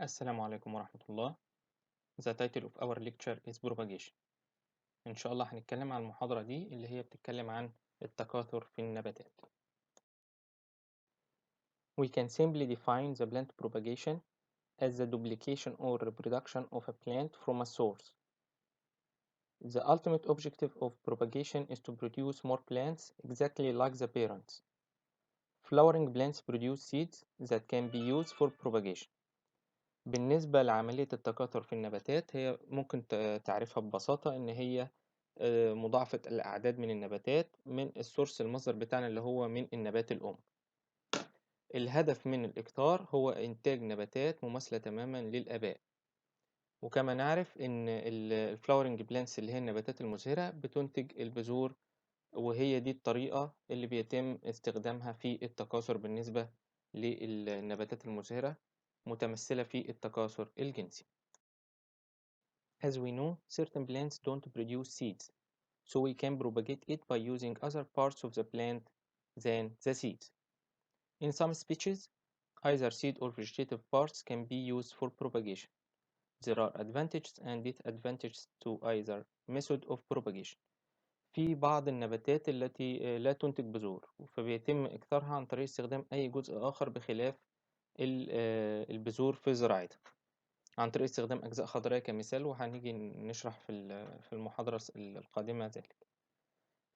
السلام عليكم ورحمة الله. The title of our lecture is propagation. إن شاء الله هنتكلم عن المحاضرة دي اللي هي بتتكلم عن التكاثر في النباتات. We can simply define the plant propagation as the duplication or reproduction of a plant from a source. The ultimate objective of propagation is to produce more plants exactly like the parents. Flowering plants produce seeds that can be used for propagation. بالنسبة لعملية التكاثر في النباتات هي ممكن تعرفها ببساطة إن هي مضاعفة الأعداد من النباتات من السورس المصدر بتاعنا اللي هو من النبات الأم. الهدف من الإكتار هو إنتاج نباتات مماثلة تماما للآباء. وكما نعرف إن الفلاورنج بلانتس اللي هي النباتات المزهرة بتنتج البذور، وهي دي الطريقة اللي بيتم استخدامها في التكاثر بالنسبة للنباتات المزهرة، متمثلة في التكاثر الجنسي. As we know, certain plants don't produce seeds, so we can propagate it by using other parts of the plant than the seeds. In some species, either seed or vegetative parts can be used for propagation. There are advantages and disadvantages to either method of propagation. في بعض النباتات التي لا تنتج بذور، فبيتم إكثارها عن طريق استخدام أي جزء آخر بخلاف البذور في زراعتها، عن طريق استخدام أجزاء خضرية كمثال، وهنيجي نشرح في المحاضرة القادمة ذلك.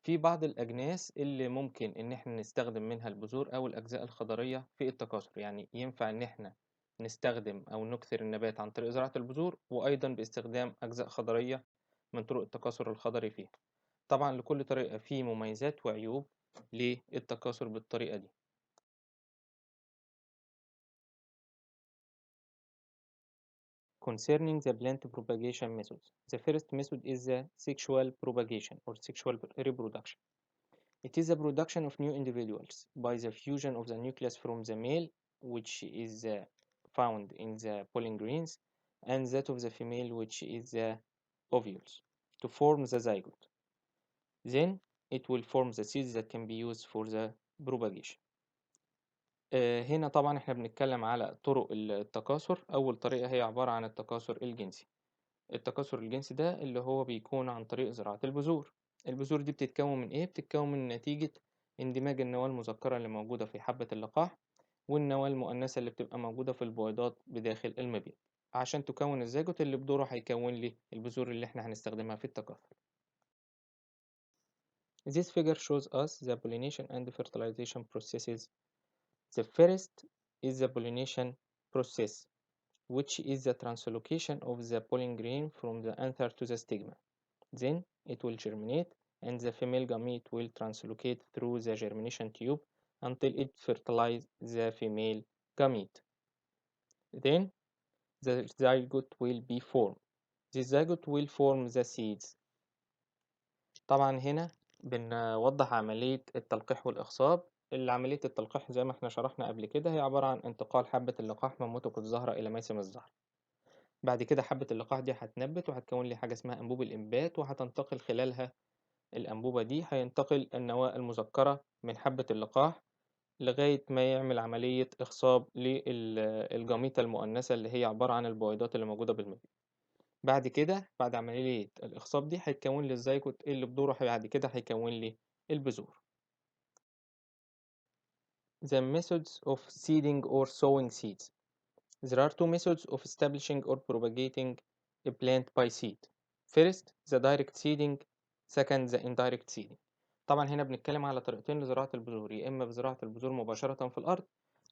في بعض الأجناس اللي ممكن إن إحنا نستخدم منها البذور أو الأجزاء الخضرية في التكاثر، يعني ينفع إن إحنا نستخدم أو نكثر النبات عن طريق زراعة البذور، وأيضا باستخدام أجزاء خضرية من طرق التكاثر الخضري فيها. طبعا لكل طريقة فيه مميزات وعيوب للتكاثر بالطريقة دي. Concerning the plant propagation methods, the first method is the sexual propagation or sexual reproduction. It is the production of new individuals by the fusion of the nucleus from the male, which is found in the pollen grains, and that of the female, which is the ovules, to form the zygote. Then it will form the seeds that can be used for the propagation. هنا طبعا احنا بنتكلم على طرق التكاثر. أول طريقة هي عبارة عن التكاثر الجنسي. التكاثر الجنسي ده اللي هو بيكون عن طريق زراعة البذور. البذور دي بتتكون من إيه؟ بتتكون من نتيجة اندماج النواة المذكرة اللي موجودة في حبة اللقاح والنواة المؤنثة اللي بتبقى موجودة في البويضات بداخل المبيض، عشان تكون الزيجوت اللي بدوره هيكون لي البذور اللي احنا هنستخدمها في التكاثر. This figure shows us the pollination and fertilization processes. The first is the pollination process, which is the translocation of the pollen grain from the anther to the stigma. Then it will germinate, and the female gamete will translocate through the germination tube until it fertilizes the female gamete. Then the zygote will be formed. The zygote will form the seeds. طبعا هنا بنوضح عملية التلقيح والإخصاب. عملية التلقيح زي ما احنا شرحنا قبل كده هي عبارة عن انتقال حبة اللقاح من متق الزهرة إلى ميسم الزهرة. بعد كده حبة اللقاح دي هتنبت وهتكون لي حاجة اسمها أنبوب الإنبات، وهتنتقل خلالها الأنبوبة دي هينتقل النواة المذكرة من حبة اللقاح لغاية ما يعمل عملية إخصاب للجاميتة المؤنثة اللي هي عبارة عن البويضات اللي موجودة بالمبيض. بعد كده بعد عملية الإخصاب دي هيتكون لي الزيجوت اللي بدوره بعد كده هيكون لي البذور. The methods of seeding or sowing seeds. There are two methods of establishing or propagating a plant by seed. First, the direct seeding. Second, the indirect seeding. طبعا هنا بنتكلم على طريقتين لزراعة البذور، يا إما بزراعة البذور مباشرة في الأرض،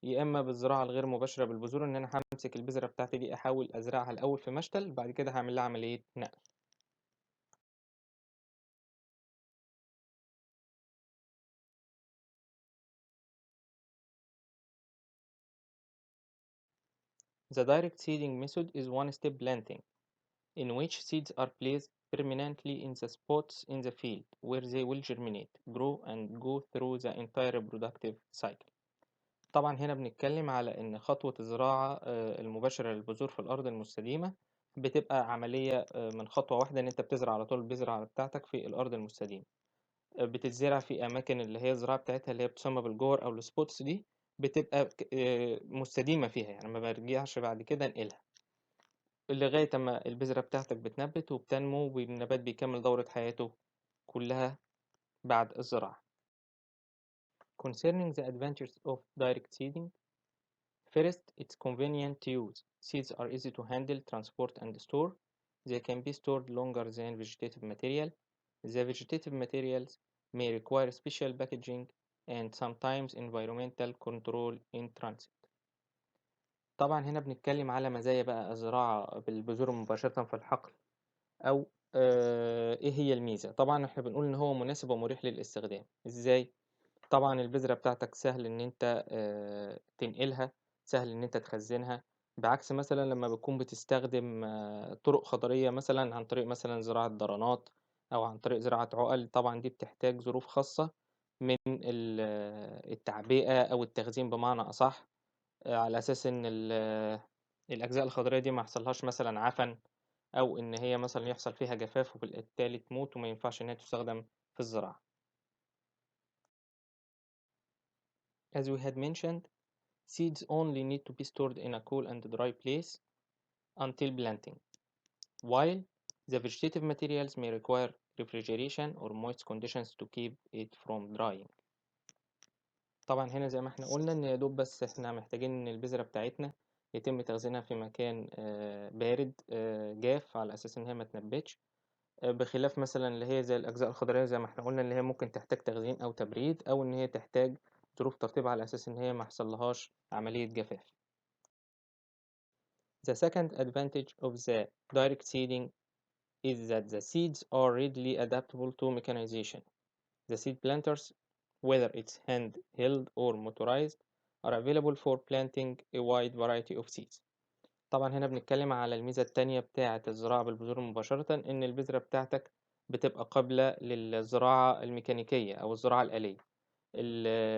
يا إما بالزراعة الغير مباشرة بالبذور، إن أنا همسك البذرة بتاعتي دي أحاول أزرعها الأول في مشتل، بعد كده هعمل لها عملية نقل. The direct seeding method is one-step planting, in which seeds are placed permanently in the spots in the field where they will germinate, grow, and go through the entire reproductive cycle. طبعا هنا بنتكلم على إن خطوة الزراعة المباشرة للبذور في الأرض المستديمة بتبقى عملية من خطوة واحدة، إن أنت بتزرع على طول البذرة بتاعتك في الأرض المستديمة. بتتزرع في أماكن اللي هي الزراعة بتاعتها اللي هي بتسمى بالجور أو السبوتس دي، بتبقى مستديمة فيها، يعني ما برجعش بعد كده انقلها لغاية أما البذرة بتاعتك بتنبت وبتنمو والنبات بيكمل دورة حياته كلها بعد الزراعة. Concerning the advantages of direct seeding, first, it's convenient to use. Seeds are easy to handle, transport, and store. They can be stored longer than vegetative material. The vegetative materials may require special packaging and sometimes environmental control in transit. طبعا هنا بنتكلم على مزايا بقى الزراعة بالبذور مباشرة في الحقل، أو إيه هي الميزة. طبعا إحنا بنقول إن هو مناسب ومريح للاستخدام. إزاي؟ طبعا البذرة بتاعتك سهل إن أنت تنقلها، سهل إن أنت تخزنها، بعكس مثلا لما بتكون بتستخدم طرق خضرية مثلا عن طريق مثلا زراعة ضرنات أو عن طريق زراعة عقل. طبعا دي بتحتاج ظروف خاصة من التعبئة أو التخزين بمعنى أصح، على أساس إن الأجزاء الخضرية دي ما يحصلهاش مثلا عفن، أو إن هي مثلا يحصل فيها جفاف وبالتالي تموت وما ينفعش إنها تستخدم في الزراعة. As we had mentioned, seeds only need to be stored in a cool and dry place until planting, while the vegetative materials may require refrigeration or moist conditions to keep it from drying. طبعا هنا زي ما احنا قلنا ان يا دوب بس احنا محتاجين ان البذرة بتاعتنا يتم تخزينها في مكان بارد جاف على اساس ان هي ما تنبتش، بخلاف مثلا اللي هي زي الأجزاء الخضرية زي ما احنا قلنا اللي هي ممكن تحتاج تخزين أو تبريد، أو إن هي تحتاج ظروف ترطيب على أساس إن هي ما يحصلهاش عملية جفاف. The second advantage of the direct seeding is that the seeds are readily adaptable to mechanization. The seed planters, whether it's hand-held or motorized, are available for planting a wide variety of seeds. طبعا هنا بنتكلم على الميزة التانية بتاعة الزراعة بالبذور مباشرة، إن البذرة بتاعتك بتبقى قابلة للزراعة الميكانيكية أو الزراعة الآلية،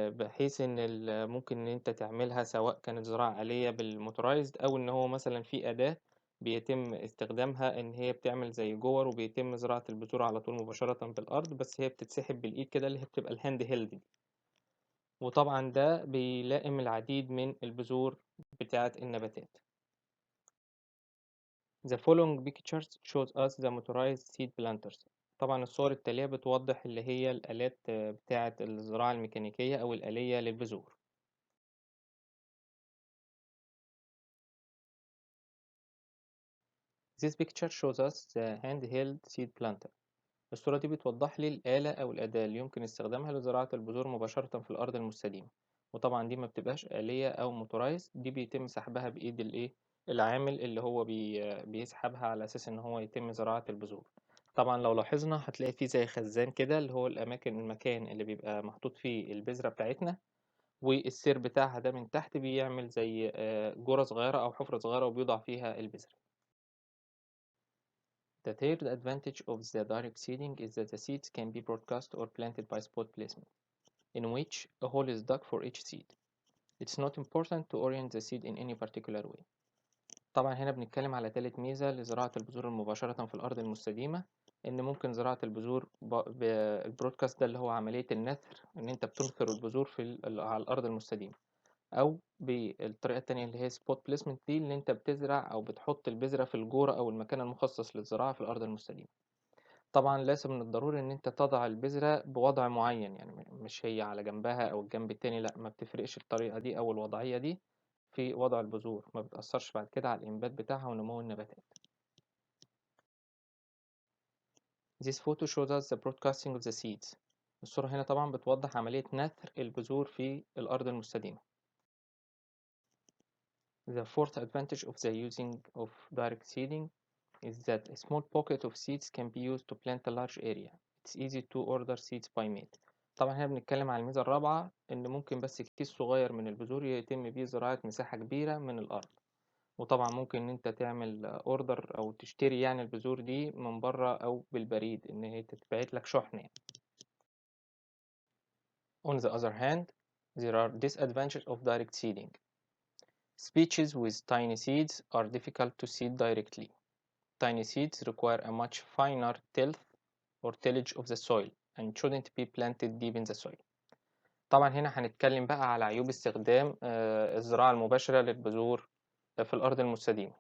بحيث إن ممكن إن أنت تعملها سواء كانت زراعة آلية بالموتورايزد، أو إن هو مثلا في أداة بيتم استخدامها إن هي بتعمل زي جور وبيتم زراعة البذور على طول مباشرة بالأرض، بس هي بتتسحب بالإيد كده اللي هي بتبقى الهاند هيلد. وطبعا ده بيلائم العديد من البذور بتاعة النباتات. The following pictures shows us the motorized seed planters. طبعا الصور التالية بتوضح اللي هي الآلات بتاعة الزراعة الميكانيكية أو الآلية للبذور. This picture shows us the handheld seed planter. الصورة دي بتوضح لي الآلة أو الأداة اللي يمكن استخدامها لزراعة البذور مباشرة في الأرض المستديمة. وطبعا دي ما بتبقاش آلية أو موتورايز، دي بيتم سحبها بإيد العامل اللي هو بيسحبها على أساس إن هو يتم زراعة البذور. طبعا لو لاحظنا هتلاقي فيه زي خزان كده اللي هو المكان اللي بيبقى محطوط فيه البذرة بتاعتنا، والسير بتاعها ده من تحت بيعمل زي جرة صغيرة أو حفرة صغيرة وبيوضع فيها البذرة. The third advantage of the direct seeding is that the seeds can be broadcast or planted by spot placement, in which a hole is dug for each seed. It's not important to orient the seed in any particular way. طبعا هنا بنتكلم على تالت ميزة لزراعة البذور مباشرة في الأرض المستديمة، إن ممكن زراعة البذور بالبرودكاست ده اللي هو عملية النثر، إن أنت بتنثر البذور على الأرض المستديمة، أو بالطريقة التانية اللي هي سبوت بليسمنت دي اللي أنت بتزرع أو بتحط البذرة في الجورة أو المكان المخصص للزراعة في الأرض المستديمة. طبعا ليس من الضروري إن أنت تضع البذرة بوضع معين، يعني مش هي على جنبها أو الجنب التاني، لأ ما بتفرقش الطريقة دي أو الوضعية دي في وضع البذور، ما بتأثرش بعد كده على الإنبات بتاعها ونمو النباتات. This photo shows us the broadcasting of the seeds. الصورة هنا طبعا بتوضح عملية نثر البذور في الأرض المستديمة. The fourth advantage of the using of direct seeding is that a small pocket of seeds can be used to plant a large area. It's easy to order seeds by mail. طبعا هنا بنتكلم على الميزة الرابعة، إن ممكن بس كيس صغير من البذور يتم بيه زراعة مساحة كبيرة من الأرض. وطبعا ممكن إن أنت تعمل أوردر أو تشتري يعني البذور دي من بره أو بالبريد إن هي تتبعت لك شحن يعني. On the other hand, there are disadvantages of direct seeding. Species with tiny seeds are difficult to seed directly. Tiny seeds require a much finer tilth or tillage of the soil and shouldn't be planted deep in the soil. طبعًا هنا هنتكلم بقى على عيوب استخدام الزراعة المباشرة للبذور في الأرض المستديمة.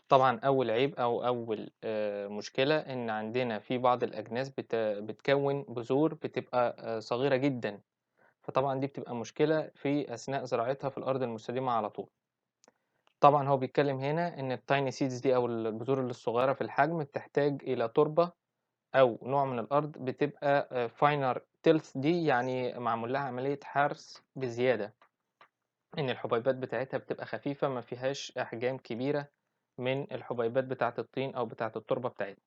طبعًا أول عيب أو أول مشكلة إن عندنا في بعض الأجناس بتكوّن بذور بتبقى صغيرة جدًا، فطبعًا دي بتبقى مشكلة في أثناء زراعتها في الأرض المستديمة على طول. طبعًا هو بيتكلم هنا إن الtiny seeds دي أو البذور الصغيرة في الحجم بتحتاج إلى تربة أو نوع من الأرض بتبقى finer tilth دي يعني معمول لها عملية حرث بزيادة، إن الحبيبات بتاعتها بتبقى خفيفة ما فيهاش أحجام كبيرة من الحبيبات بتاعة الطين أو بتاعة التربة بتاعتنا.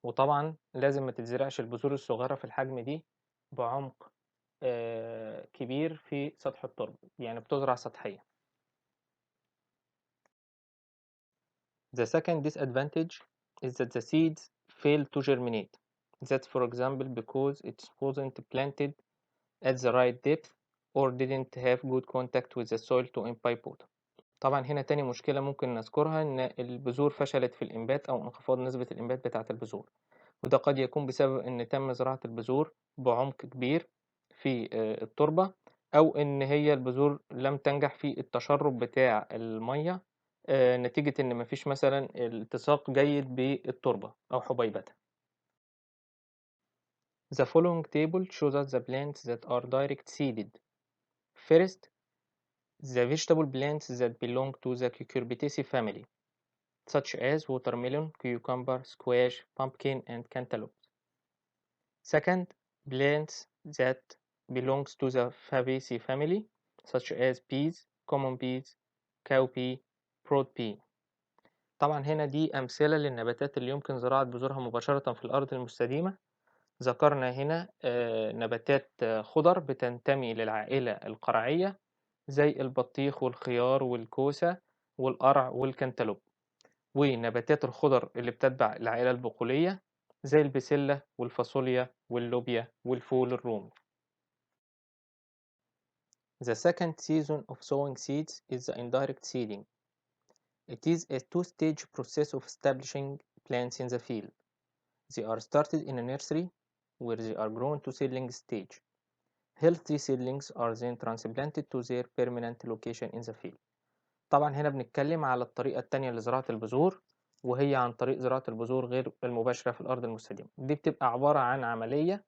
وطبعًا لازم ما تتزرعش البذور الصغيرة في الحجم دي بعمق كبير في سطح التربة، يعني بتزرع سطحيًا. The second disadvantage is that the seeds fail to germinate. That's for example because it wasn't planted at the right depth or didn't have good contact with the soil to imbibe water. طبعًا هنا تاني مشكلة ممكن نذكرها إن البذور فشلت في الإنبات أو انخفاض نسبة الإنبات بتاعة البذور، وده قد يكون بسبب إن تم زراعة البذور بعمق كبير في التربة، أو إن هي البذور لم تنجح في التشرب بتاع المَيّة نتيجة إن ما فيش مثلًا التصاق جيد بالتربة أو حبيباتها. The following table shows us the plants that are direct seeded. First, the vegetable plants that belong to the Cucurbitaceae family, such as watermelon, cucumber, squash, pumpkin, and cantaloupe. Second, plants that belongs to the Fabaceae family, such as peas, common peas, cowpea, broad pea. طبعًا هنا دي أمثلة للنباتات اللي يمكن زراعة بذورها مباشرة في الأرض المستديمة. ذكرنا هنا نباتات خضر بتنتمي للعائلة القرعية زي البطيخ والخيار والكوسة والقرع والكنتالوب، ونباتات الخضر اللي بتتبع العائلة البقولية زي البسلة والفاصوليا واللوبيا والفول الرومي. The second season of sowing seeds is the indirect seeding. It is a two-stage process of establishing plants in the field. They are started in a nursery where they are grown to seedling stage. Healthy seedlings are then transplanted to their permanent location in the field. طبعًا هنا بنتكلم على الطريقة التانية لزراعة البذور، وهي عن طريق زراعة البذور غير المباشرة في الأرض المستديمة. دي بتبقى عبارة عن عملية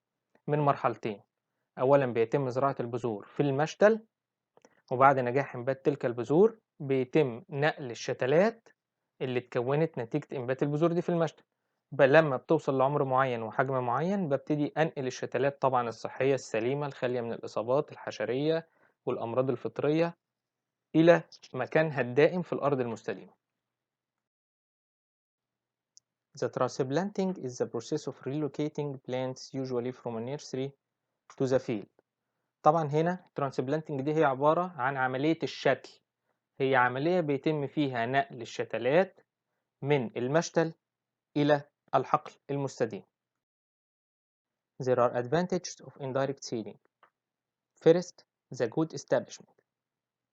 من مرحلتين. أولًا بيتم زراعة البذور في المشتل، وبعد نجاح إنبات تلك البذور بيتم نقل الشتلات اللي اتكونت نتيجة إنبات البذور دي في المشتل. لما بتوصل لعمر معين وحجم معين ببتدي أنقل الشتلات طبعًا الصحية السليمة الخالية من الإصابات الحشرية والأمراض الفطرية إلى مكانها الدائم في الأرض المستديمة. The transplanting is the process of relocating plants usually from a nursery to the field. طبعًا هنا transplanting دي هي عبارة عن عملية الشتل، هي عملية بيتم فيها نقل الشتلات من المشتل إلى الحقل المستديم. There are advantages of indirect seeding. First, the good establishment.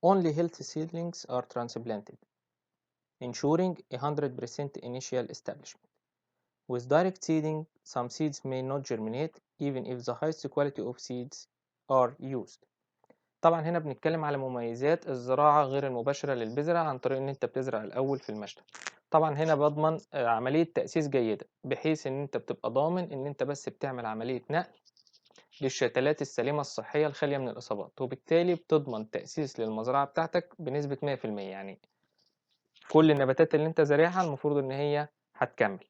Only healthy seedlings are transplanted, ensuring 100% initial establishment. With direct seeding, some seeds may not germinate even if the highest quality of seeds are used. طبعًا هنا بنتكلم على مميزات الزراعة غير المباشرة للبذرة عن طريق إن أنت بتزرع الأول في المشتل. طبعًا هنا باضمن عملية تأسيس جيدة، بحيث إن أنت بتبقى ضامن إن أنت بس بتعمل عملية نقل للشتلات السليمة الصحية الخالية من الإصابات، وبالتالي بتضمن تأسيس للمزرعة بتاعتك بنسبة 100%. يعني كل النباتات اللي أنت زارعها المفروض إن هي هتكمل.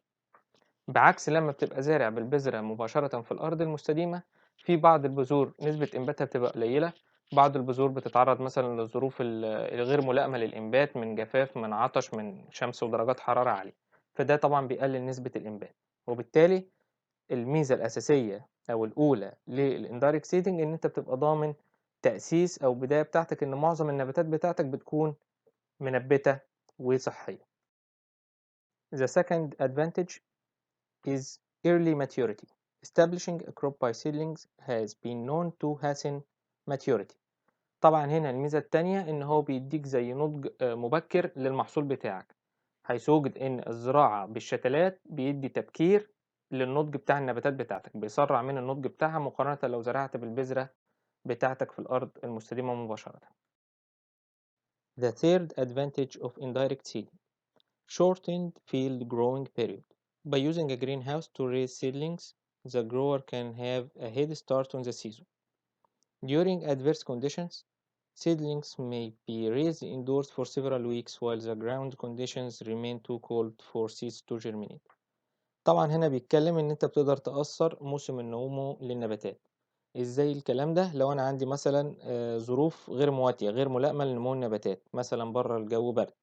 بعكس لما بتبقى زارع بالبذرة مباشرة في الأرض المستديمة، في بعض البذور نسبة إنباتها بتبقى قليلة، بعض البذور بتتعرض مثلا للظروف الغير ملائمة للإنبات من جفاف من عطش من شمس ودرجات حرارة عالية، فده طبعا بيقلل نسبة الإنبات. وبالتالي الميزة الأساسية أو الأولى للإندايركت سيدنج إن أنت بتبقى ضامن تأسيس أو بداية بتاعتك إن معظم النباتات بتاعتك بتكون منبتة وصحية. The second advantage is early maturity. Establishing a crop by seedlings has been known to hasten maturity. طبعا هنا الميزة التانية إن هو بيديك زي نضج مبكر للمحصول بتاعك، حيث وجد إن الزراعة بالشتلات بيدي تبكير للنضج بتاع النباتات بتاعتك، بيسرع من النضج بتاعها مقارنة لو زرعت بالبذرة بتاعتك في الأرض المستديمة مباشرة. The third advantage of indirect seeding: shortened field growing period. By using a greenhouse to raise seedlings, the grower can have a head start on the season. During adverse conditions, seedlings may be raised indoors for several weeks while the ground conditions remain too cold for seeds to germinate. طبعا هنا بيتكلم ان انت بتقدر تأثر موسم النمو للنباتات. ازاي الكلام ده؟ لو انا عندي مثلا ظروف غير مواتية غير ملائمة لنمو النباتات، مثلا بره الجو برد.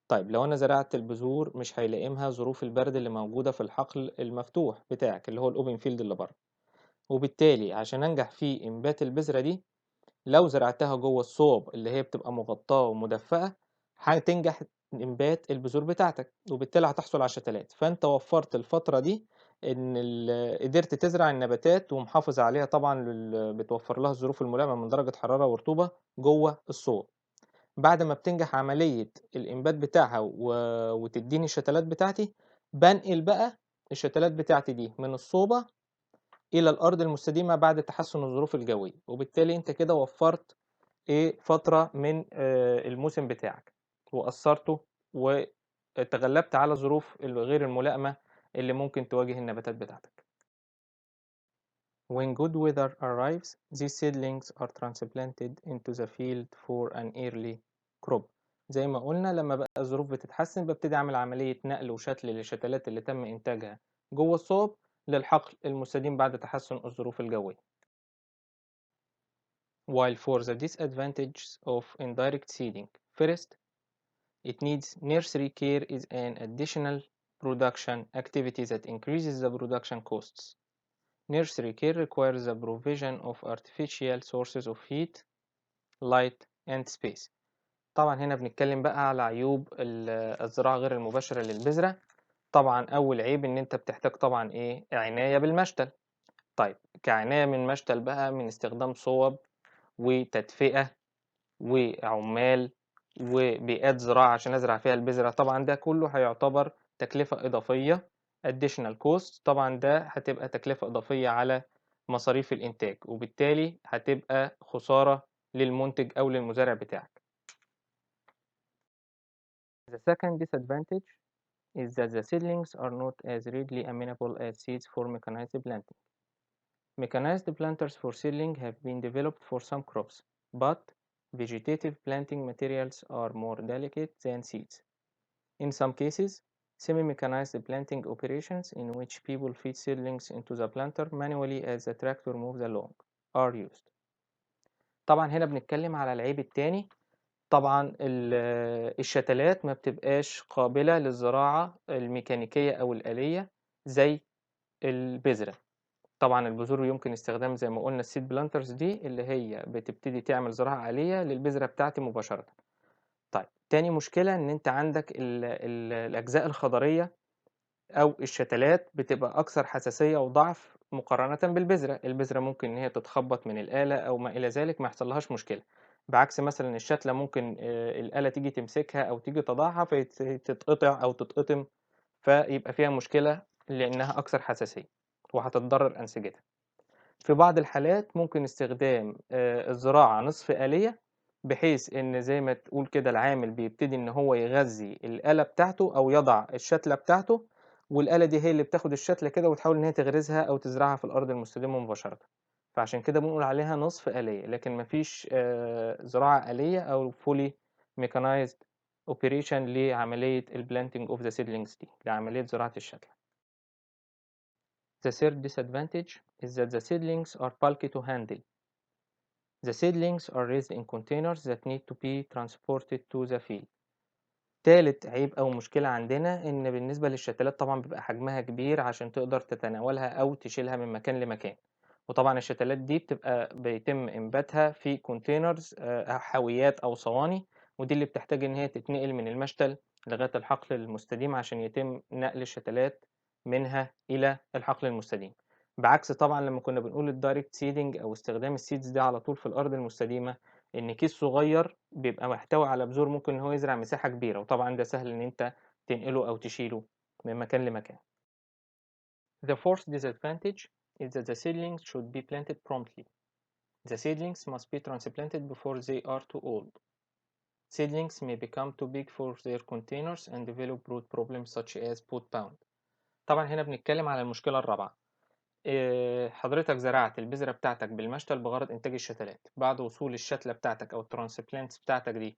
طيب لو انا زرعت البذور مش هيلائمها ظروف البرد اللي موجودة في الحقل المفتوح بتاعك اللي هو الاوبن فيلد اللي بره، وبالتالي عشان انجح في انبات البذرة دي لو زرعتها جوه الصوب اللي هي بتبقى مغطاة ومدفئة هتنجح إنبات البذور بتاعتك، وبالتالي هتحصل على شتلات. فأنت وفرت الفترة دي إن قدرت تزرع النباتات ومحافظ عليها، طبعا بتوفر لها الظروف الملائمة من درجة حرارة ورطوبة جوه الصوب. بعد ما بتنجح عملية الإنبات بتاعها وتديني الشتلات بتاعتي، بنقل بقى الشتلات بتاعتي دي من الصوبة إلى الأرض المستديمة بعد تحسن الظروف الجوية، وبالتالي أنت كده وفرت فترة من الموسم بتاعك وقصرته وتغلبت على الظروف الغير الملائمة اللي ممكن تواجه النباتات بتاعتك. When good weather arrives, these seedlings are transplanted into the field for an early crop. زي ما قلنا لما بقى الظروف بتتحسن ببتدي أعمل عملية نقل وشتل للشتلات اللي تم إنتاجها جوه الصوب للحقل المستديم بعد تحسن الظروف الجوية. While for the disadvantages of indirect seeding, first, it needs nursery care is an additional production activity that increases the production costs. Nursery care requires the provision of artificial sources of heat, light, and space. طبعا هنا بنتكلم بقى على عيوب الزراعة غير المباشرة للبذرة. طبعا أول عيب إن أنت بتحتاج طبعا عناية بالمشتل. طيب كعناية من مشتل بقى من استخدام صوب وتدفئة وعمال وبيئات زراعة عشان أزرع فيها البذرة، طبعا ده كله هيعتبر تكلفة إضافية additional cost. طبعا ده هتبقى تكلفة إضافية على مصاريف الإنتاج، وبالتالي هتبقى خسارة للمنتج أو للمزارع بتاعك. The second disadvantage is that the seedlings are not as readily amenable as seeds for mechanized planting. Mechanized planters for seedling have been developed for some crops, but vegetative planting materials are more delicate than seeds. In some cases, semi-mechanized planting operations in which people feed seedlings into the planter manually as the tractor moves along are used. طبعا هنا بنتكلم على العيب التاني. طبعا الشتلات ما بتبقاش قابلة للزراعة الميكانيكية أو الآلية زي البذرة. طبعا البذور يمكن استخدام زي ما قلنا السيد بلانترز دي اللي هي بتبتدي تعمل زراعة آلية للبذرة بتاعتي مباشرة. طيب تاني مشكلة ان انت عندك ال الاجزاء الخضرية او الشتلات بتبقى اكثر حساسية وضعف مقارنة بالبذرة. البذرة ممكن ان هي تتخبط من الآلة او ما الى ذلك ما يحصلهاش مشكلة، بعكس مثلا الشتلة ممكن الآلة تيجي تمسكها او تيجي تضعها فتتقطع او تتقطم، فيبقى فيها مشكلة لانها اكثر حساسية وهتتضرر انسجتها. في بعض الحالات ممكن استخدام الزراعة نصف آلية، بحيث إن زي ما تقول كده العامل بيبتدي إن هو يغذي الآلة بتاعته أو يضع الشتلة بتاعته، والآلة دي هي اللي بتاخد الشتلة كده وتحاول إن هي تغرزها أو تزرعها في الأرض المستديمة مباشرة. فعشان كده بنقول عليها نصف آلية، لكن مفيش زراعة آلية أو fully mechanized operation لعملية planting of the seedlings دي، لعملية زراعة الشتلة. The third disadvantage is that the seedlings are bulky to handle. The seedlings are raised in containers that need to be transported to the field. تالت عيب أو مشكلة عندنا إن بالنسبة للشتلات طبعا بيبقى حجمها كبير عشان تقدر تتناولها أو تشيلها من مكان لمكان، وطبعا الشتلات دي بتبقى بيتم إنباتها في كونتينرز حاويات أو صواني، ودي اللي بتحتاج إن هي تتنقل من المشتل لغاية الحقل المستديم عشان يتم نقل الشتلات منها إلى الحقل المستديم. بعكس طبعا لما كنا بنقول الدايركت سيدنج أو استخدام السيدز دي على طول في الأرض المستديمة، إن كيس صغير بيبقى محتوي على بذور ممكن إن هو يزرع مساحة كبيرة، وطبعا ده سهل إن أنت تنقله أو تشيله من مكان لمكان. The fourth disadvantage is that the seedlings should be planted promptly. The seedlings must be transplanted before they are too old. Seedlings may become too big for their containers and develop root problems such as pot bound. طبعا هنا بنتكلم على المشكلة الرابعة. حضرتك زرعت البذرة بتاعتك بالمشتل بغرض إنتاج الشتلات. بعد وصول الشتلة بتاعتك أو الترانسبلانتس بتاعتك دي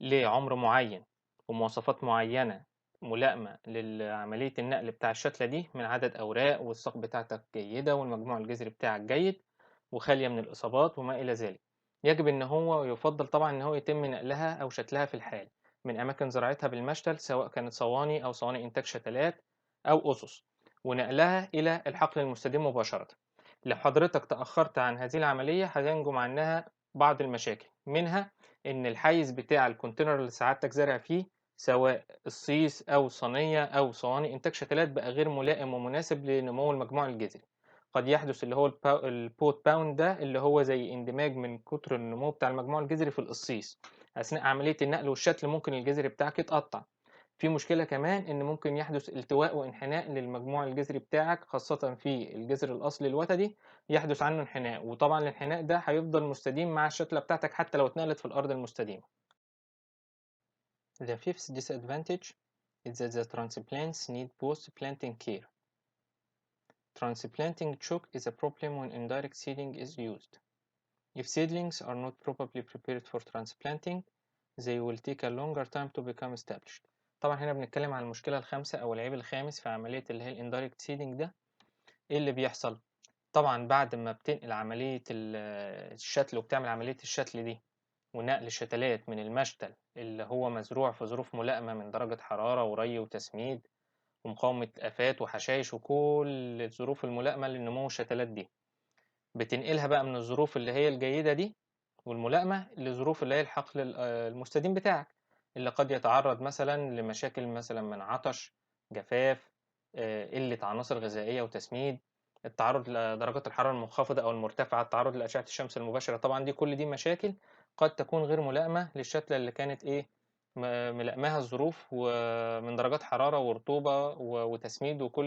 لعمر معين ومواصفات معينة ملائمة لعملية النقل بتاع الشتلة دي من عدد أوراق، والساق بتاعتك جيدة، والمجموع الجذري بتاعك جيد وخالية من الإصابات وما إلى ذلك، يجب إن هو يفضل طبعا إن هو يتم نقلها أو شتلها في الحال من أماكن زراعتها بالمشتل، سواء كانت صواني أو صواني إنتاج شتلات أو أسس، ونقلها إلى الحقل المستديم مباشرة. لو حضرتك تأخرت عن هذه العملية هينجم عنها بعض المشاكل، منها إن الحيز بتاع الكونتينر اللي سعادتك زارع فيه، سواء الصيص أو صينية أو صواني إنتاج شتلات، بقى غير ملائم ومناسب لنمو المجموع الجذري. قد يحدث اللي هو البوت باوند ده، اللي هو زي اندماج من كتر النمو بتاع المجموع الجذري في القصيص. أثناء عملية النقل والشتل ممكن الجذر بتاعك يتقطع. في مشكلة كمان إن ممكن يحدث التواء وانحناء للمجموع الجذري بتاعك، خاصة في الجذر الأصلي الوتدي يحدث عنه انحناء، وطبعا الانحناء ده هيفضل مستديم مع الشتلة بتاعتك حتى لو اتنقلت في الأرض المستديمة. The fifth disadvantage is that the transplants need post-planting care. Transplanting choke is a problem when indirect seeding is used. If seedlings are not properly prepared for transplanting, they will take a longer time to become established. طبعا هنا بنتكلم عن المشكلة الخامسة أو العيب الخامس في عملية اللي هي الاندايركت سيدنج ده. إيه اللي بيحصل؟ طبعا بعد ما بتنقل عملية الشتل وبتعمل عملية الشتل دي ونقل الشتلات من المشتل اللي هو مزروع في ظروف ملائمة من درجة حرارة وري وتسميد ومقاومة آفات وحشائش وكل الظروف الملائمة لنمو الشتلات دي، بتنقلها بقى من الظروف اللي هي الجيدة دي والملائمة لظروف اللي هي الحقل المستديم بتاعك، اللي قد يتعرض مثلا لمشاكل مثلا من عطش، جفاف، قلة عناصر غذائية وتسميد، التعرض لدرجات الحرارة المنخفضة أو المرتفعة، التعرض لأشعة الشمس المباشرة. طبعا دي كل دي مشاكل قد تكون غير ملائمة للشتلة اللي كانت ملائماها الظروف ومن درجات حرارة ورطوبة وتسميد وكل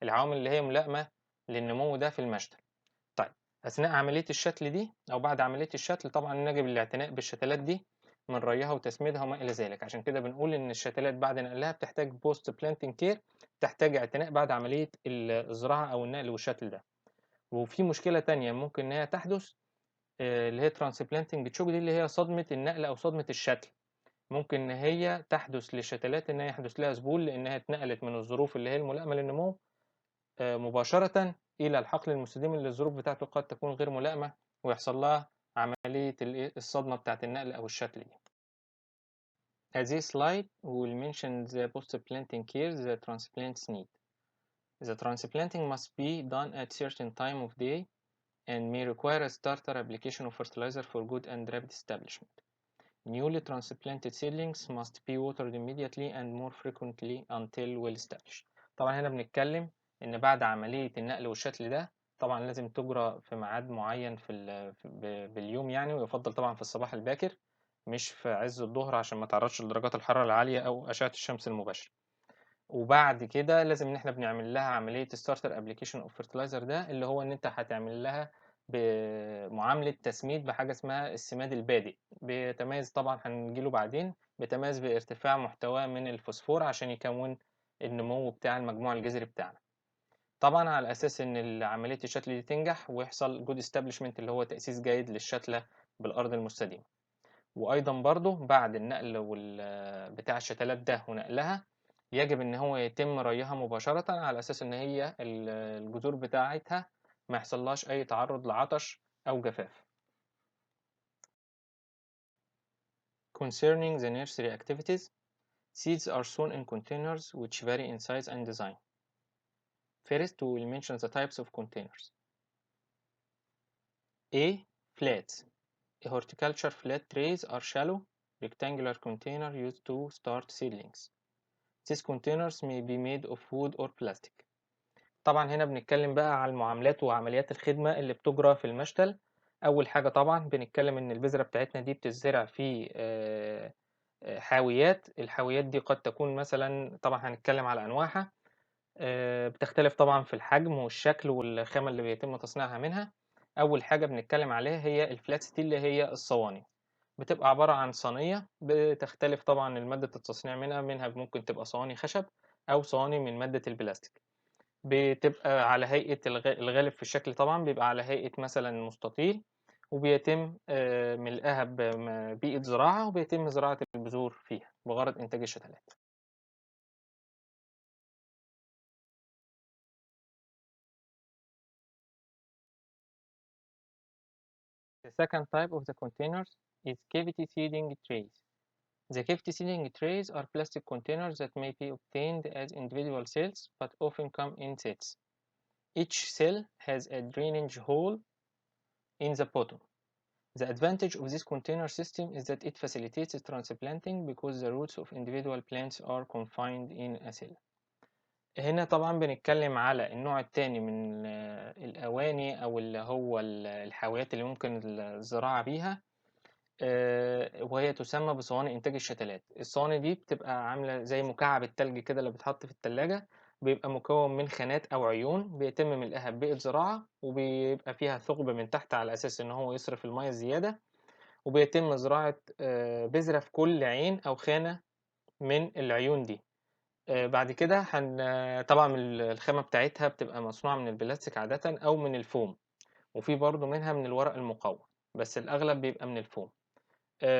العوامل اللي هي ملائمة للنمو ده في المشتل. طيب، أثناء عملية الشتل دي أو بعد عملية الشتل طبعا يجب الاعتناء بالشتلات دي من ريها وتسميدها وما إلى ذلك. عشان كده بنقول إن الشتلات بعد نقلها بتحتاج بوست بلانتنج كير، تحتاج اعتناء بعد عملية الزراعة أو النقل والشتل ده. وفي مشكلة تانية ممكن إن هي تحدث، اللي هي ترانسبلانتنج تشوك دي، اللي هي صدمة النقل أو صدمة الشتل. ممكن إن هي تحدث للشتلات إن هي يحدث لها ذبول لأنها اتنقلت من الظروف اللي هي الملائمة للنمو مباشرة إلى الحقل المستديم اللي الظروف بتاعته قد تكون غير ملائمة، ويحصل لها عملية الصدمة بتاعة النقل أو الشتل دي. At this slide we will mention the post-planting care the transplants need. The transplanting must be done at certain time of day and may require a starter application of fertilizer for good and rapid establishment. Newly transplanted seedlings must be watered immediately and more frequently until well established. طبعا هنا بنتكلم ان بعد عملية النقل والشتل ده طبعا لازم تجرى في ميعاد معين باليوم يعني، ويفضل طبعا في الصباح الباكر مش في عز الظهر عشان ما تعرضش لدرجات الحرارة العالية او اشعة الشمس المباشرة. وبعد كده لازم ان احنا بنعمل لها عمليه ستارتر ابلكيشن اوف فيرتلايزر ده، اللي هو ان انت هتعمل لها بمعامله تسميد بحاجه اسمها السماد البادئ، بيتميز طبعا هنجيله بعدين، بيتميز بارتفاع محتواه من الفوسفور عشان يكون النمو بتاع المجموع الجذري بتاعنا، طبعا على اساس ان عمليه الشتل دي تنجح ويحصل جود استابليشمنت اللي هو تاسيس جيد للشتله بالارض المستديمه. وايضا برضو بعد النقل بتاع الشتلات ده ونقلها يجب ان هو يتم ريها مباشرة على اساس ان هي الجذور بتاعتها ما يحصلهاش اي تعرض لعطش او جفاف. Concerning the nursery activities, seeds are sown in containers which vary in size and design. First, we will mention the types of containers. A. Flats. Horticulture flat trays are shallow, rectangular container used to start seedlings. These containers may be made of wood or plastic. طبعا هنا بنتكلم بقى على المعاملات وعمليات الخدمة اللي بتجرى في المشتل. أول حاجة طبعا بنتكلم إن البذرة بتاعتنا دي بتزرع في حاويات. الحاويات دي قد تكون مثلا، طبعا هنتكلم على أنواعها، بتختلف طبعا في الحجم والشكل والخامة اللي بيتم تصنيعها منها. أول حاجة بنتكلم عليها هي الفلات ستيل اللي هي الصواني، بتبقى عبارة عن صينية بتختلف طبعًا مادة التصنيع منها ممكن تبقى صواني خشب أو صواني من مادة البلاستيك، بتبقى على هيئة الغالب في الشكل طبعًا بيبقى على هيئة مثلًا مستطيل، وبيتم ملئها بيئة زراعة، وبيتم زراعة البذور فيها بغرض إنتاج الشتلات. The second type of the containers is cavity seeding trays. The cavity seeding trays are plastic containers that may be obtained as individual cells but often come in sets. Each cell has a drainage hole in the bottom. The advantage of this container system is that it facilitates transplanting because the roots of individual plants are confined in a cell. هنا طبعا بنتكلم على النوع التاني من الأواني أو اللي هو الحاويات اللي ممكن الزراعة بيها، وهي تسمى بصواني إنتاج الشتلات. الصواني دي بتبقى عاملة زي مكعب التلج كده اللي بيتحط في التلاجة، بيبقى مكون من خانات أو عيون بيتم ملئها ببيئة زراعة، وبيبقى فيها ثقب من تحت على أساس إن هو يصرف المية الزيادة، وبيتم زراعة بذرة في كل عين أو خانة من العيون دي. بعد كده طبعا الخامة بتاعتها بتبقى مصنوعة من البلاستيك عادة أو من الفوم، وفي برضه منها من الورق المقوى، بس الأغلب بيبقى من الفوم.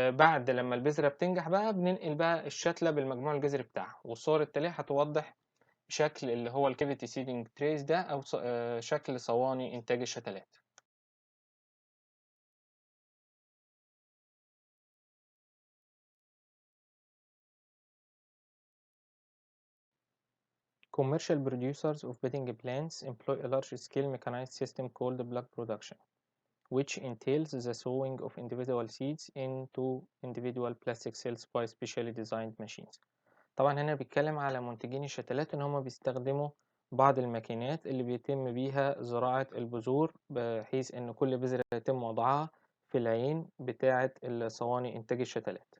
بعد لما البذرة بتنجح بقى بننقل بقى الشتلة بالمجموع الجذري بتاعها، والصور التالية هتوضح شكل اللي هو الكافيتي سيدنج تريز ده أو شكل صواني إنتاج الشتلات. Commercial producers of bedding plants employ a large-scale mechanized system called block production, which entails the sowing of individual seeds into individual plastic cells by specially designed machines. طبعا هنا بيتكلم على منتجين الشتلات إن هما بيستخدموا بعض الماكينات اللي بيتم بيها زراعة البذور، بحيث إن كل بذرة يتم وضعها في العين بتاعة الصواني إنتاج الشتلات.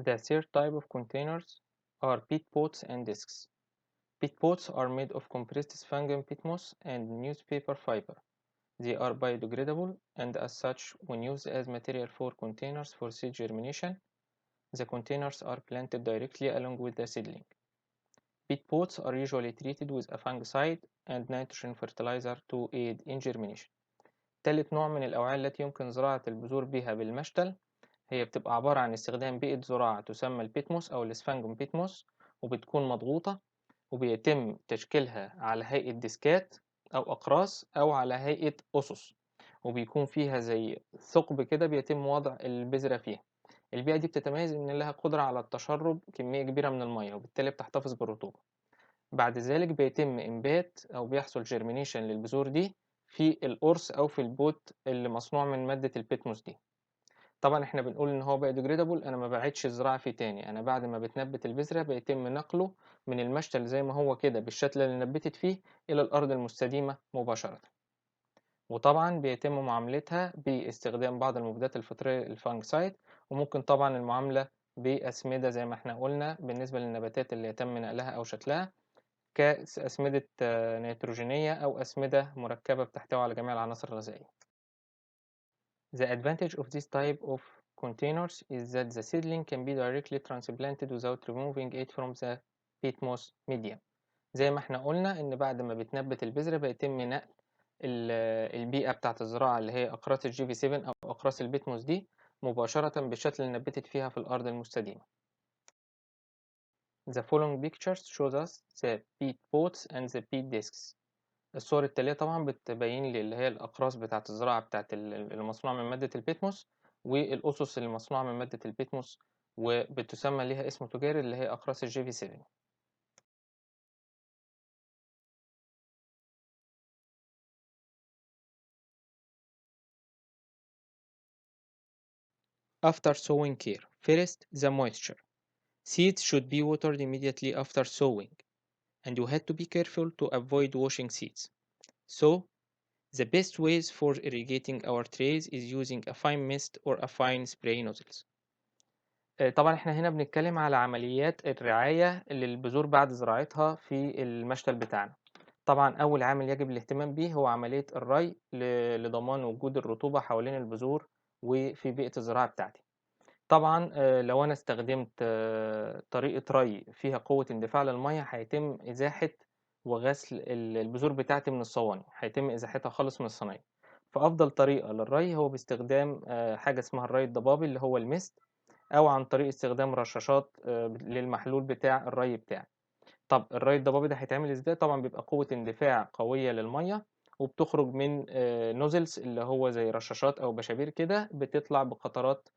The third type of containers are peat pots and discs. Peat pots are made of compressed sphagnum peat moss and newspaper fiber. They are biodegradable and as such, when used as material for containers for seed germination, the containers are planted directly along with the seedling. Peat pots are usually treated with a fungicide and nitrogen fertilizer to aid in germination. تالت نوع من الأوعية التي يمكن زراعة البذور بها بالمشتل هي بتبقى عبارة عن استخدام بيئة زراعة تسمى البيتموس أو الاسفنجوم بيتموس، وبتكون مضغوطة وبيتم تشكيلها على هيئة ديسكات أو أقراص أو على هيئة أسس، وبيكون فيها زي ثقب كده بيتم وضع البذرة فيها. البيئة دي بتتميز إن لها قدرة على التشرب كمية كبيرة من المية وبالتالي بتحتفظ بالرطوبة. بعد ذلك بيتم إنبات أو بيحصل جيرمينيشن للبذور دي في القرص أو في البوت اللي مصنوع من مادة البيتموس دي. طبعًا إحنا بنقول إن هو biodegradable، أنا ما باعيدش الزراعة فيه تاني، أنا بعد ما بتنبت البذرة بيتم نقله من المشتل زي ما هو كده بالشتلة اللي نبتت فيه إلى الأرض المستديمة مباشرةً. وطبعًا بيتم معاملتها باستخدام بعض المبيدات الفطرية الفانجسايد، وممكن طبعًا المعاملة بأسمدة زي ما إحنا قلنا بالنسبة للنباتات اللي يتم نقلها أو شتلها أسمدة نيتروجينية أو أسمدة مركبة بتحتوي على جميع العناصر الغذائية. The advantage of this type of containers is that the seedling can be directly transplanted without removing it from the peat moss medium. زي ما احنا قلنا إن بعد ما بتنبت البذرة بيتم نقل البيئة بتاعة الزراعة اللي هي أقراص الجي في 7 أو أقراص البيتموس دي مباشرة بالشكل اللي نبتت فيها في الأرض المستديمة. The following pictures shows us the peat pots and the peat discs. الصور التالية طبعًا بتبين لي اللي هي الأقراص بتاعة الزراعة بتاعة المصنوعة من مادة البيتموس، والأُسُس اللي مصنوعة من مادة البيتموس، وبتسمى ليها اسم تجاري اللي هي أقراص الJV7. After sowing care. First, the moisture. Seeds should be watered immediately after sowing, and you have to be careful to avoid washing seeds. So, the best ways for irrigating our trays is using a fine mist or a fine spray nozzles. طبعًا إحنا هنا بنتكلم على عمليات الرعاية للبذور بعد زراعتها في المشتل بتاعنا. طبعًا أول عامل يجب الاهتمام بيه هو عملية الري لضمان وجود الرطوبة حوالين البذور وفي بيئة الزراعة بتاعتي. طبعًا لو أنا استخدمت طريقة ري فيها قوة اندفاع للمَيّة هيتم إزاحة وغسل البذور بتاعتي من الصواني، هيتم إزاحتها خالص من الصنايع. فأفضل طريقة للري هو باستخدام حاجة اسمها الري الضبابي اللي هو المِسْت، أو عن طريق استخدام رشاشات للمحلول بتاع الري بتاعي. طب الري الضبابي ده هيتعمل إزاي؟ طبعًا بيبقى قوة اندفاع قوية للمَيّة، وبتخرج من nozzles اللي هو زي رشاشات أو بشابير كده بتطلع بقطرات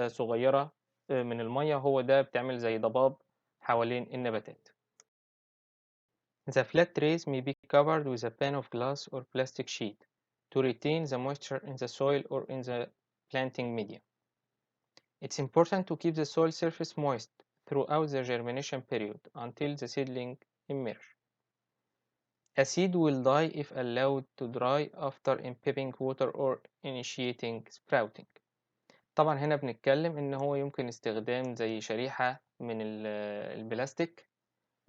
صغيرة من المَيّة، وهو ده بتعمل زي ضباب حوالين النباتات. The flat trays may be covered with a pan of glass or plastic sheet to retain the moisture in the soil or in the planting media. It's important to keep the soil surface moist throughout the germination period until the seedling emerge. A seed will die if allowed to dry after imbibbing water or initiating sprouting. طبعا هنا بنتكلم إن هو يمكن استخدام زي شريحة من البلاستيك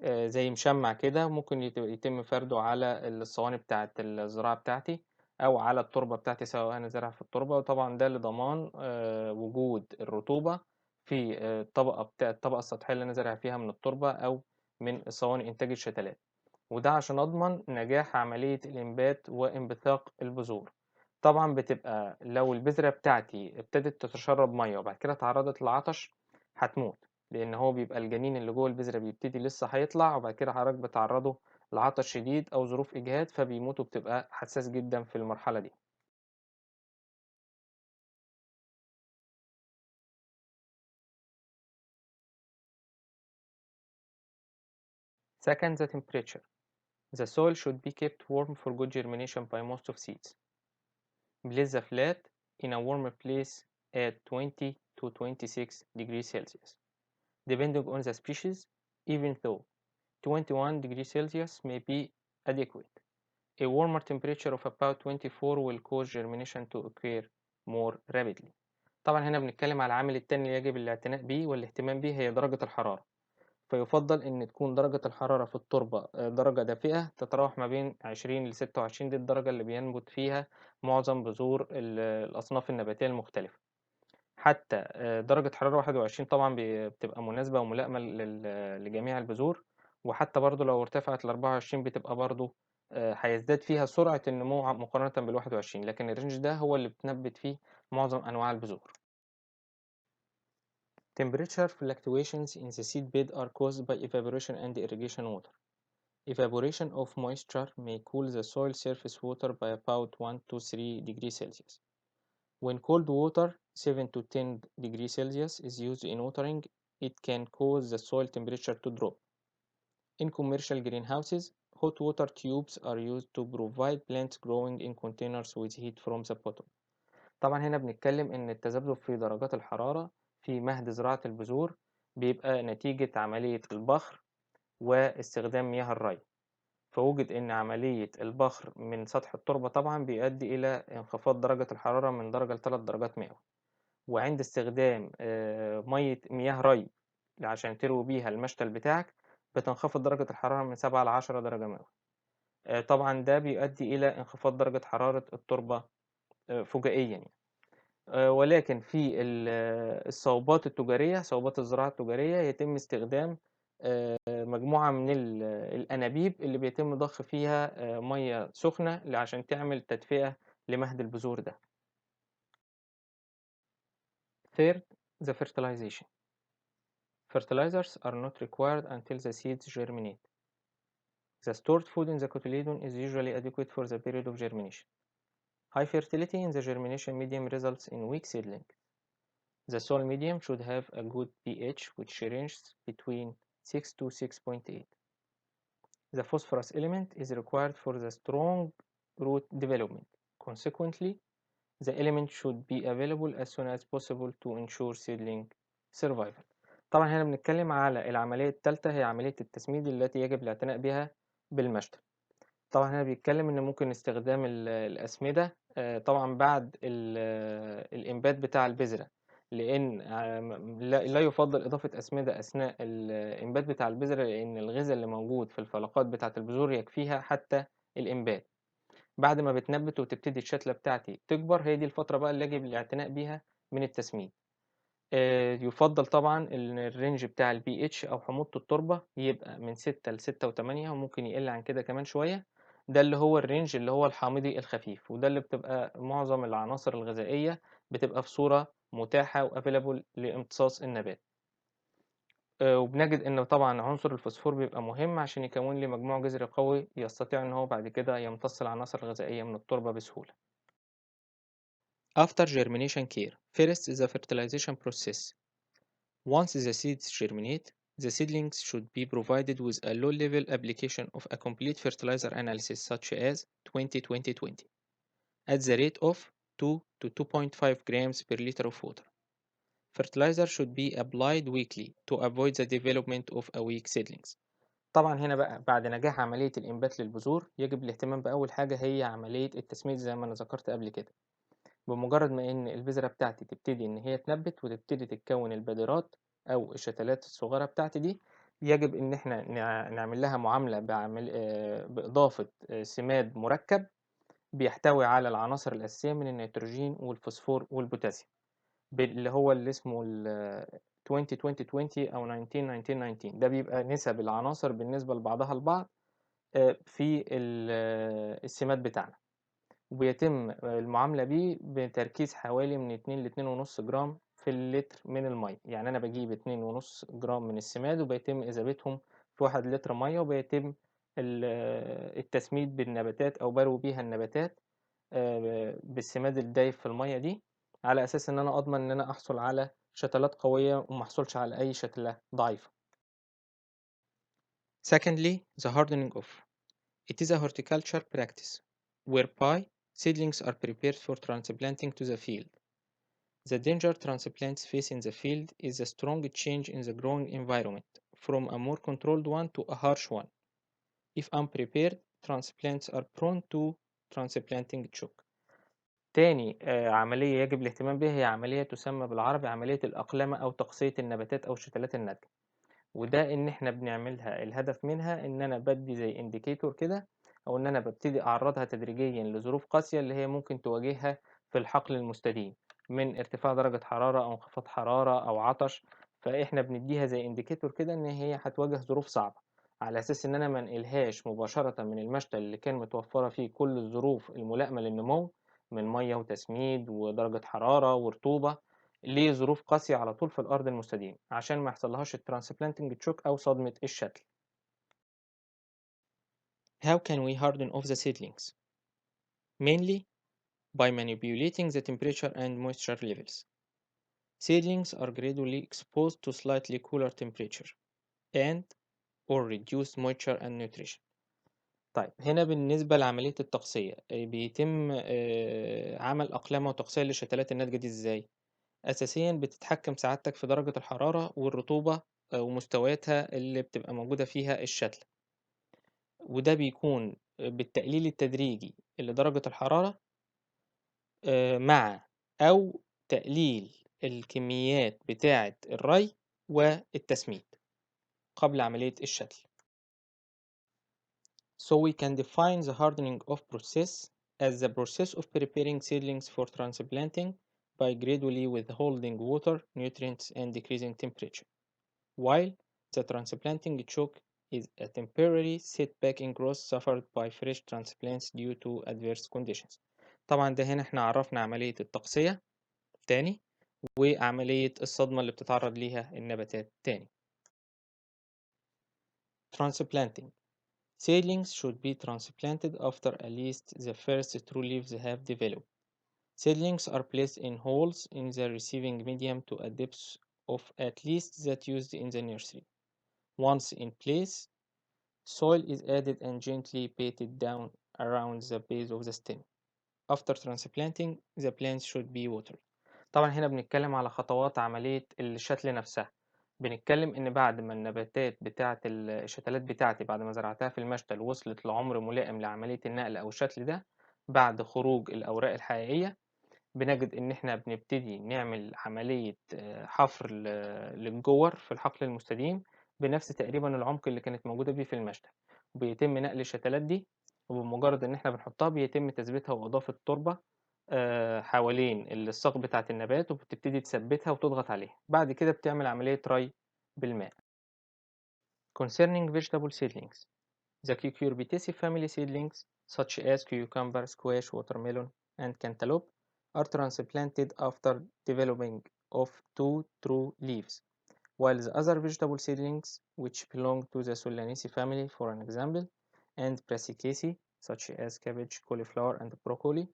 زي مشمع كده، ممكن يتم فرده على الصواني بتاعة الزراعة بتاعتي أو على التربة بتاعتي سواء أنا زارع في التربة، وطبعا ده لضمان وجود الرطوبة في الطبقة السطحية اللي أنا زارع فيها من التربة أو من صواني إنتاج الشتلات، وده عشان أضمن نجاح عملية الإنبات وانبثاق البذور. طبعا بتبقى لو البذرة بتاعتي ابتدت تتشرب مية وبعد كده اتعرضت للعطش هتموت، لأن هو بيبقى الجنين اللي جوه البذرة بيبتدي لسه هيطلع وبعد كده حضرتك بتعرضه لعطش شديد أو ظروف إجهاد فبيموت، وبتبقى حساس جدا في المرحلة دي. Second, the temperature. The soil should be kept warm for good germination by most of seeds. Place the flat in a warmer place at 20 to 26 degrees Celsius, depending on the species, even though 21 degrees Celsius may be adequate. A warmer temperature of about 24 will cause germination to occur more rapidly. طبعا هنا بنتكلم على العامل التاني اللي يجب الاعتناء بيه والاهتمام بيه هي درجة الحرارة. فيفضل إن تكون درجة الحرارة في التربة درجة دافئة تتراوح ما بين 20 ل26، دي الدرجة اللي بينبت فيها معظم بذور الأصناف النباتية المختلفة. حتى درجة حرارة 21 طبعًا بتبقى مناسبة وملائمة لجميع البذور، وحتى برضه لو ارتفعت ل24 بتبقى برضه هيزداد فيها سرعة النمو مقارنة بال21، لكن الrange ده هو اللي بتنبت فيه معظم أنواع البذور. Temperature fluctuations in the seed bed are caused by evaporation and irrigation water. Evaporation of moisture may cool the soil surface water by about 1 to 3 degrees Celsius. When cold water 7 to 10 degrees Celsius is used in watering, it can cause the soil temperature to drop. In commercial greenhouses, hot water tubes are used to provide plants growing in containers with heat from the bottom. طبعا هنا بنتكلم إن التذبذب في درجات الحرارة في مهد زراعة البذور بيبقى نتيجة عملية البخر واستخدام مياه الري. فوجد إن عملية البخر من سطح التربة طبعا بيؤدي إلى انخفاض درجة الحرارة من درجة ل3 درجات مئوية. وعند استخدام مياه ري عشان تروي بيها المشتل بتاعك بتنخفض درجة الحرارة من 7 ل10 درجة مئوية. طبعا ده بيؤدي إلى انخفاض درجة حرارة التربة فجائيا يعني. ولكن في الصوبات التجارية، صوبات الزراعة التجارية يتم استخدام مجموعة من الأنابيب اللي بيتم ضخ فيها مية سخنة عشان تعمل تدفئة لمهد البذور ده. Third, the fertilization. Fertilizers are not required until the seeds germinate. The stored food in the cotyledon is usually adequate for the period of germination. High fertility in the germination medium results in weak seedling. The soil medium should have a good pH, which ranges between 6 to 6.8. The phosphorus element is required for the strong root development. Consequently, the element should be available as soon as possible to ensure seedling survival. طبعا هنا بنتكلم على العملية الثالثة، هي عملية التسميد التي يجب الاعتناء بها بالمشتل. طبعا هنا بيتكلم إن ممكن استخدام الأسمدة طبعا بعد الإنبات بتاع البذرة، لأن لا يفضل إضافة أسمدة أثناء الإنبات بتاع البذرة، لأن الغذاء اللي موجود في الفلقات بتاعة البذور يكفيها حتى الإنبات. بعد ما بتنبت وتبتدي الشتلة بتاعتي تكبر، هي دي الفترة بقى اللي يجب الاعتناء بيها من التسميد. يفضل طبعا ان الرينج بتاع البي اتش او حموضة التربة يبقى من 6 ل6 و8، وممكن يقل عن كده كمان شوية. ده اللي هو الرينج اللي هو الحامضي الخفيف، وده اللي بتبقى معظم العناصر الغذائية بتبقى في صورة متاحة وافيلابل لامتصاص النبات. وبنجد ان طبعا عنصر الفوسفور بيبقى مهم عشان يكون لي مجموع جذري قوي يستطيع ان هو بعد كده يمتص العناصر الغذائية من التربة بسهولة. After germination care, first is the fertilization process. Once the seeds germinate, the seedlings should be provided with a low-level application of a complete fertilizer analysis such as 20-20-20 at the rate of 2 to 2.5 grams per liter of water. Fertilizer should be applied weekly to avoid the development of a weak seedlings. طبعا هنا بقى بعد نجاح عملية الإنبات للبذور يجب الاهتمام بأول حاجة هي عملية التسميد زي ما أنا ذكرت قبل كده. بمجرد ما إن البذرة بتاعتي تبتدي إن هي تنبت وتبتدي تتكون البذرات أو الشتلات الصغيرة بتاعتي دي، يجب إن إحنا نعمل لها معاملة بإضافة سماد مركب بيحتوي على العناصر الأساسية من النيتروجين والفوسفور والبوتاسيوم، اللي اسمه 20-20-20 أو 19-19-19. ده بيبقى نسب العناصر بالنسبة لبعضها البعض في السماد بتاعنا، وبيتم المعاملة بيه بتركيز حوالي من 2 ل2.5 جرام في اللتر من المية. يعني أنا بجيب 2.5 جرام من السماد وبيتم إذابتهم في 1 لتر مية، وبيتم التسميد بالنباتات أو بروي بيها النباتات بالسماد الدايب في المية دي، على أساس إن أنا أضمن إن أنا أحصل على شتلات قوية ومحصلش على أي شتلة ضعيفة. Secondly, the hardening of. It is a horticulture practice whereby seedlings are prepared for transplanting to the field. The danger transplants face in the field is a strong change in the growing environment from a more controlled one to a harsh one. If unprepared, transplants are prone to transplanting shock. تاني عملية يجب الاهتمام بها هي عملية تسمى بالعربي عملية الأقلمة أو تقصية النباتات أو شتلات النتج. وده إن إحنا بنعملها الهدف منها إن أنا بدي زي إنديكيتور كده، أو إن أنا ببتدي أعرضها تدريجيا لظروف قاسية اللي هي ممكن تواجهها في الحقل المستديم من ارتفاع درجة حرارة أو انخفاض حرارة أو عطش. فإحنا بنديها زي إنديكيتور كده إن هي هتواجه ظروف صعبة، على أساس إن أنا منقلهاش مباشرة من المشتل اللي كان متوفرة فيه كل الظروف الملائمة للنمو من مية وتسميد ودرجة حرارة ورطوبة لظروف قاسية على طول في الأرض المستديم، عشان ما يحصلهاش الترانسبلانتنج تشوك أو صدمة الشتل. How can we harden off the seedlings? Mainly by manipulating the temperature and moisture levels. Seedlings are gradually exposed to slightly cooler temperature and or reduced moisture and nutrition. طيب هنا بالنسبة لعملية التقصية بيتم عمل أقلام وتقصية للشتلات الناتجة دي إزاي؟ أساسيًا بتتحكم سعادتك في درجة الحرارة والرطوبة ومستوياتها اللي بتبقى موجودة فيها الشتلة، وده بيكون بالتقليل التدريجي لدرجة الحرارة مع أو تقليل الكميات بتاعة الري والتسميد قبل عملية الشتل. So we can define the hardening of process as the process of preparing seedlings for transplanting by gradually withholding water, nutrients, and decreasing temperature, while the transplanting choke is a temporary setback in growth suffered by fresh transplants due to adverse conditions. طبعا ده هنا احنا عرفنا عملية التقصية تاني وعملية الصدمة اللي بتتعرض ليها النباتات تاني. Transplanting. Seedlings should be transplanted after at least the first true leaves have developed. Seedlings are placed in holes in the receiving medium to a depth of at least that used in the nursery. Once in place, soil is added and gently patted down around the base of the stem. After transplanting, the plants should be watered. طبعا هنا بنتكلم على خطوات عملية الشتل نفسها. بنتكلم إن بعد ما النباتات بتاعة الشتلات بتاعتي بعد ما زرعتها في المشتل وصلت لعمر ملائم لعملية النقل أو الشتل ده، بعد خروج الأوراق الحقيقية بنجد إن إحنا بنبتدي نعمل عملية حفر للجور في الحقل المستديم بنفس تقريبا العمق اللي كانت موجودة بيه في المشتل، وبيتم نقل الشتلات دي، وبمجرد إن إحنا بنحطها بيتم تثبيتها وإضافة تربة حوالين الساق بتاعة النبات وبتبتدي تثبتها وتضغط عليها. بعد كده بتعمل عملية ري بالماء. Concerning vegetable seedlings, the Cucurbitaceae family seedlings such as cucumber, squash, watermelon, and cantaloupe are transplanted after developing of two true leaves, while the other vegetable seedlings which belong to the Solanaceae family, for an example, and Brassicaceae such as cabbage, cauliflower, and broccoli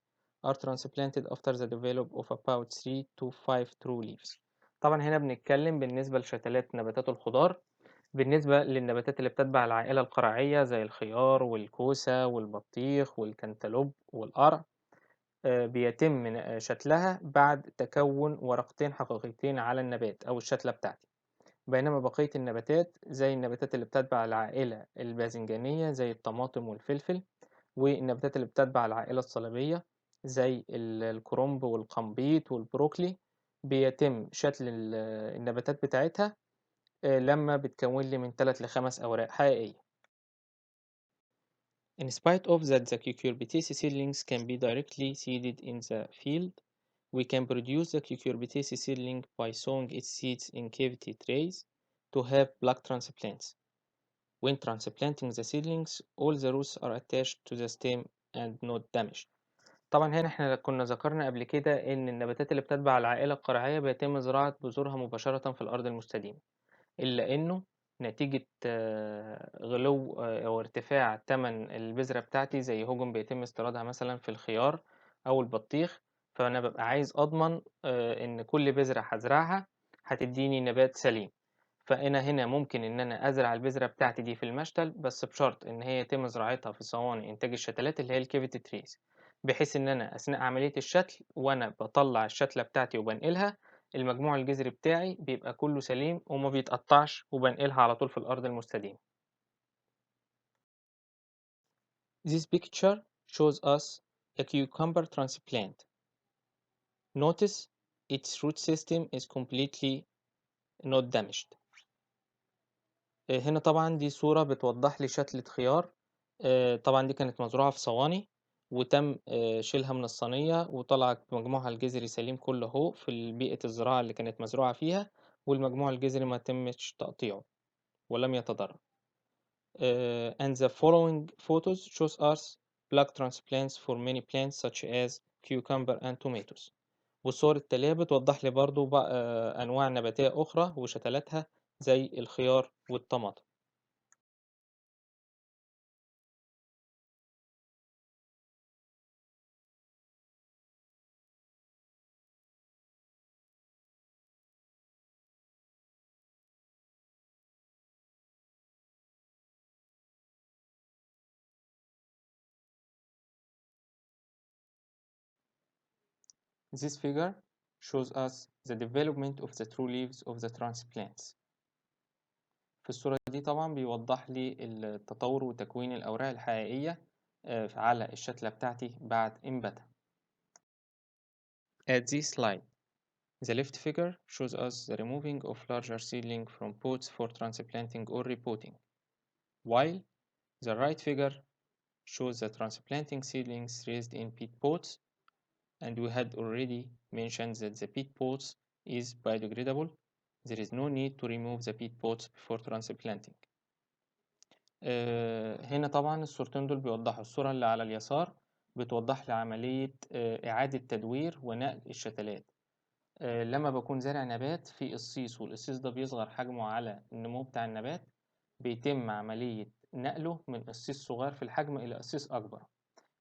are transplanted after the develop of about 3 to 5 true leaves. طبعا هنا بنتكلم بالنسبة لشتلات نباتات الخضار. بالنسبة للنباتات اللي بتتبع العائلة القرعية زي الخيار والكوسة والبطيخ والكنتالوب والقرع بيتم شتلها بعد تكون ورقتين حقيقيتين على النبات أو الشتلة بتاعتي. بينما بقية النباتات زي النباتات اللي بتتبع العائلة الباذنجانية زي الطماطم والفلفل، والنباتات اللي بتتبع العائلة الصليبية زي الكرنب والقنبيط والبروكلي، بيتم شتل النباتات بتاعتها لما بتكون لي من 3 ل5 أوراق حقيقية. In spite of that the cucurbitaceae seedlings can be directly seeded in the field, we can produce the cucurbitaceae seedling by sowing its seeds in cavity trays to have block transplants. When transplanting the seedlings, all the roots are attached to the stem and not damaged. طبعا هنا احنا كنا ذكرنا قبل كده ان النباتات اللي بتتبع العائلة القرعية بيتم زراعة بذورها مباشرة في الأرض المستديمة، إلا إنه نتيجة غلو أو ارتفاع تمن البذرة بتاعتي زي هجوم بيتم استيرادها مثلا في الخيار أو البطيخ، فأنا ببقى عايز أضمن إن كل بذرة هزرعها هتديني نبات سليم. فأنا هنا ممكن إن أنا أزرع البذرة بتاعتي دي في المشتل، بس بشرط إن هي يتم زراعتها في صواني إنتاج الشتلات اللي هي الكيفيتي تريز، بحيث إن أنا أثناء عملية الشتل وأنا بطلع الشتلة بتاعتي وبنقلها المجموع الجذري بتاعي بيبقى كله سليم وما بيتقطعش وبنقلها على طول في الأرض المستديمة. This picture shows us a cucumber transplant. Notice its root system is completely not damaged. هنا طبعًا دي صورة بتوضّح لي شتلة خيار، طبعًا دي كانت مزروعة في صواني، وتم شيلها من الصينية وطلع مجموعها الجذري سليم كله أهو في بيئة الزراعة اللي كانت مزروعة فيها، والمجموع الجذري ما تمش تقطيعه ولم يتضرر. And the following photos shows us block transplants for many plants such as cucumber and tomatoes. والصور التالية بتوضح لي برضو أنواع نباتية أخرى وشتلاتها زي الخيار والطماطم. This figure shows us the development of the true leaves of the transplants. في الصورة دي طبعا بيوضح لي التطور وتكوين الأوراق الحقيقية على الشتلة بتاعتي بعد إنباتها. At this slide, the left figure shows us the removing of larger seedling from pots for transplanting or repotting, while the right figure shows the transplanting seedlings raised in peat pots, and we had already mentioned that the peat pots is biodegradable. There is no need to remove the peat pots before transplanting. هنا طبعا الصورتين دول بيوضحوا. الصورة اللي على اليسار بتوضح لي عملية إعادة تدوير ونقل الشتلات. لما بكون زارع نبات في قصيص والقصيص ده بيصغر حجمه على النمو بتاع النبات، بيتم عملية نقله من قصيص صغير في الحجم إلى قصيص أكبر،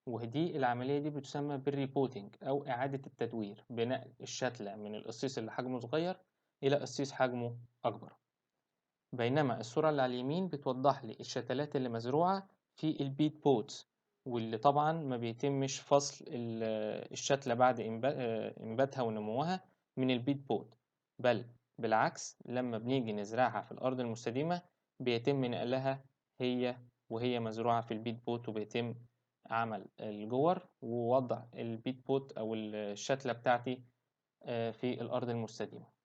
ودي العملية دي بتسمى بالريبوتينج أو إعادة التدوير، بنقل الشتلة من القصيص اللي حجمه صغير إلى قصيص حجمه أكبر. بينما الصورة اللي على اليمين بتوضح لي الشتلات اللي مزروعة في البيت بوتس، واللي طبعا ما بيتمش فصل الشتلة بعد إنباتها ونموها من البيت بوت، بل بالعكس لما بنيجي نزرعها في الأرض المستديمة بيتم نقلها هي وهي مزروعة في البيت بوت، وبيتم عمل الجور ووضع البيت بوت أو الشتلة بتاعتي في الأرض المستديمة.